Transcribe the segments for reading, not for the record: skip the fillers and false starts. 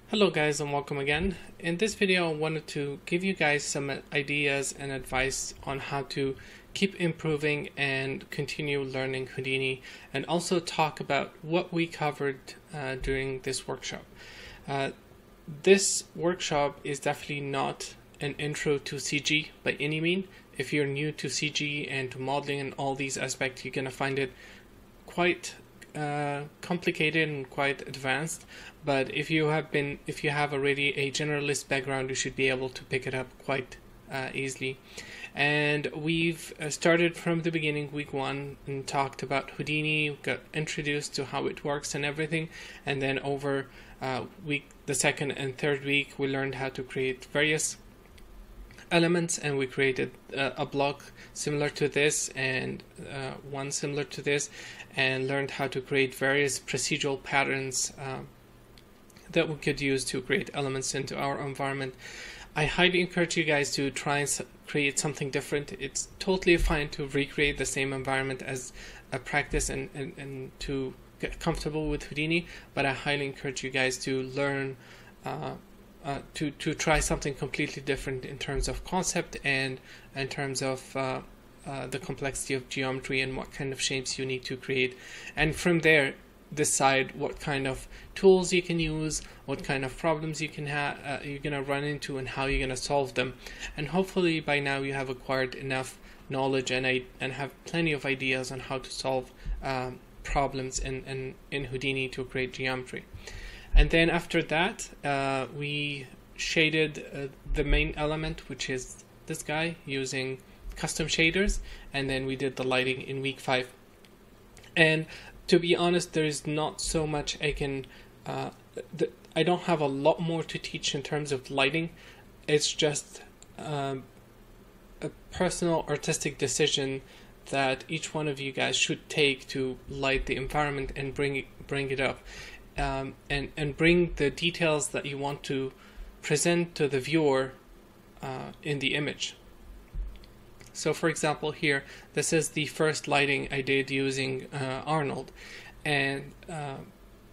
Hello guys and welcome again. In this video I wanted to give you guys some ideas and advice on how to keep improving and continue learning Houdini, and also talk about what we covered during this workshop. This workshop is definitely not an intro to CG by any means. If you're new to CG and to modeling and all these aspects, you're going to find it quite complicated and quite advanced, but if you have already a generalist background, you should be able to pick it up quite easily. And we've started from the beginning, week one, and talked about Houdini, got introduced to how it works and everything, and then over the second and third week we learned how to create various elements, and we created a block similar to this and one similar to this, and learned how to create various procedural patterns that we could use to create elements into our environment. I highly encourage you guys to try and create something different. It's totally fine to recreate the same environment as a practice and to get comfortable with Houdini, but I highly encourage you guys to learn to try something completely different in terms of concept and in terms of the complexity of geometry and what kind of shapes you need to create, and from there decide what kind of tools you can use, what kind of problems you can you're gonna run into, and how you're gonna solve them. And hopefully by now you have acquired enough knowledge and have plenty of ideas on how to solve problems in Houdini to create geometry. And then after that, we shaded the main element, which is this guy, using custom shaders, and then we did the lighting in week 5. And to be honest, there is not so much I can I don't have a lot more to teach in terms of lighting. It's just a personal artistic decision that each one of you guys should take to light the environment and bring it up, and bring the details that you want to present to the viewer in the image. So for example, here, this is the first lighting I did using Arnold, and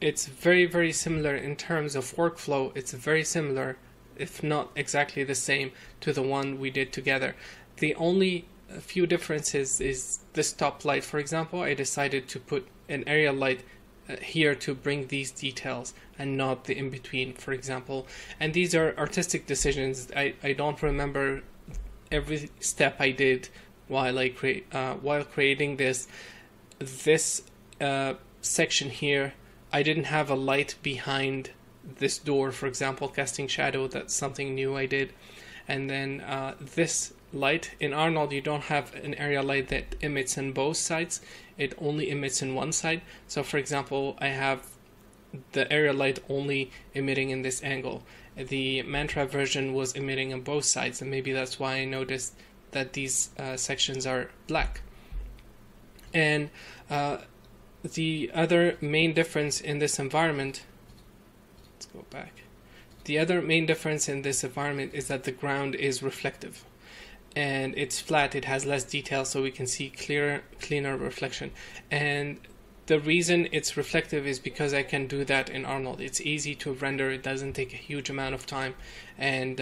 it's very similar in terms of workflow. It's very similar, if not exactly the same, to the one we did together. The only few differences is this top light. For example, I decided to put an area light here to bring these details and not the in-between, for example. And these are artistic decisions. I don't remember every step I did while creating this section here. I didn't have a light behind this door, for example, casting shadow. That's something new I did. And then this light in Arnold, you don't have an area light that emits on both sides. It only emits in one side. So for example, I have the area light only emitting in this angle. The Mantra version was emitting on both sides, and maybe that's why I noticed that these sections are black. And the other main difference in this environment, let's go back. The other main difference in this environment is that the ground is reflective, and it's flat. It has less detail, so we can see cleaner reflection. And the reason it's reflective is because I can do that in Arnold. It's easy to render. It doesn't take a huge amount of time, and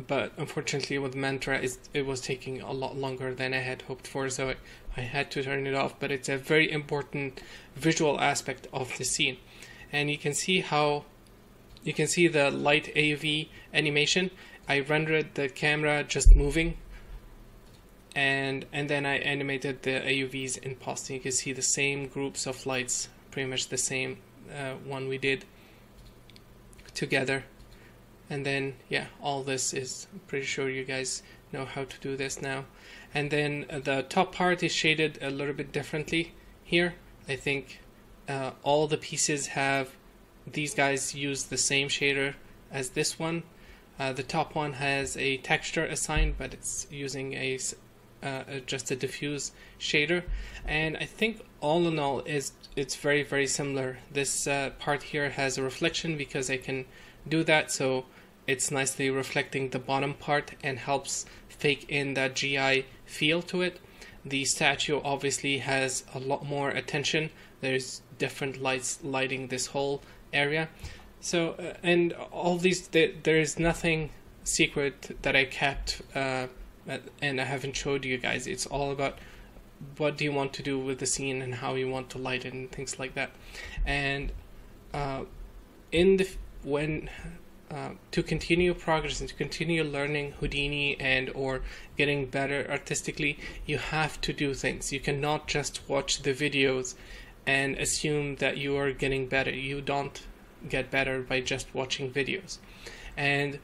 but unfortunately with Mantra it was taking a lot longer than I had hoped for, so I had to turn it off. But it's a very important visual aspect of the scene, and you can see the light AUV animation. I rendered the camera just moving, and then I animated the AUVs in post. You can see the same groups of lights, pretty much the same one we did together. And then yeah, all this is, I'm pretty sure you guys know how to do this now. And then the top part is shaded a little bit differently here. I think all the pieces have, these guys use the same shader as this one. The top one has a texture assigned, but it's using just a diffuse shader. And I think all in all it's very similar. This part here has a reflection because I can do that, so it's nicely reflecting the bottom part and helps fake in that GI feel to it. The statue obviously has a lot more attention. There's different lights lighting this whole area. So and all these, there is nothing secret that I kept and I haven't showed you guys. It's all about what do you want to do with the scene and how you want to light it and things like that. And in the when to continue progress and to continue learning Houdini and or getting better artistically, you have to do things. You cannot just watch the videos and assume that you are getting better. You don't get better by just watching videos. And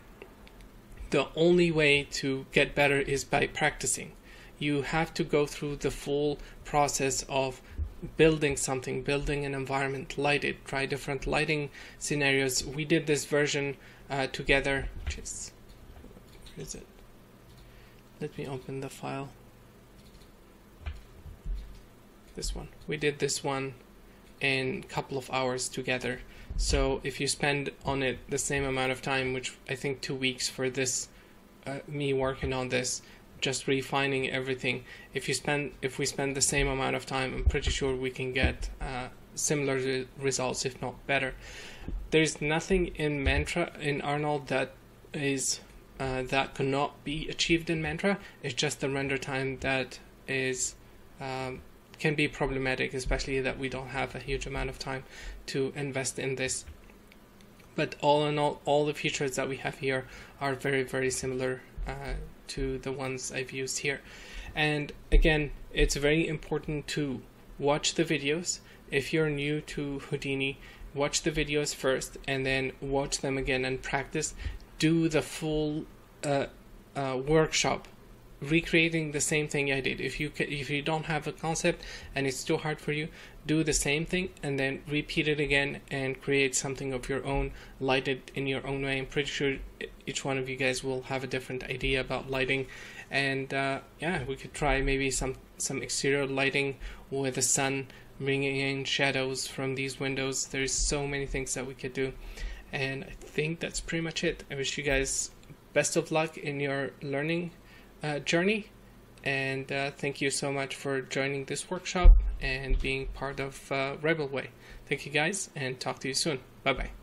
the only way to get better is by practicing. You have to go through the full process of building something, building an environment, light it, try different lighting scenarios. We did this version together. Just, where is it? Let me open the file. This one. We did this one in a couple of hours together. So if you spend on it the same amount of time, which I think 2 weeks for this, me working on this, just refining everything, if we spend the same amount of time, I'm pretty sure we can get similar results, if not better. There's nothing in Mantra, in Arnold, that is that cannot be achieved in Mantra. It's just the render time that is can be problematic, especially that we don't have a huge amount of time to invest in this. But all in all the features that we have here are very, very similar to the ones I've used here. And again, it's very important to watch the videos. If you're new to Houdini, watch the videos first and then watch them again and practice. Do the full workshop, recreating the same thing I did. If you don't have a concept and it's too hard for you, do the same thing and then repeat it again and create something of your own, light it in your own way. I'm pretty sure each one of you guys will have a different idea about lighting. And yeah, we could try maybe some exterior lighting with the sun, bringing in shadows from these windows. There's so many things that we could do, and I think that's pretty much it. I wish you guys best of luck in your learning journey, and thank you so much for joining this workshop and being part of Rebel Way. Thank you guys, and talk to you soon. Bye bye.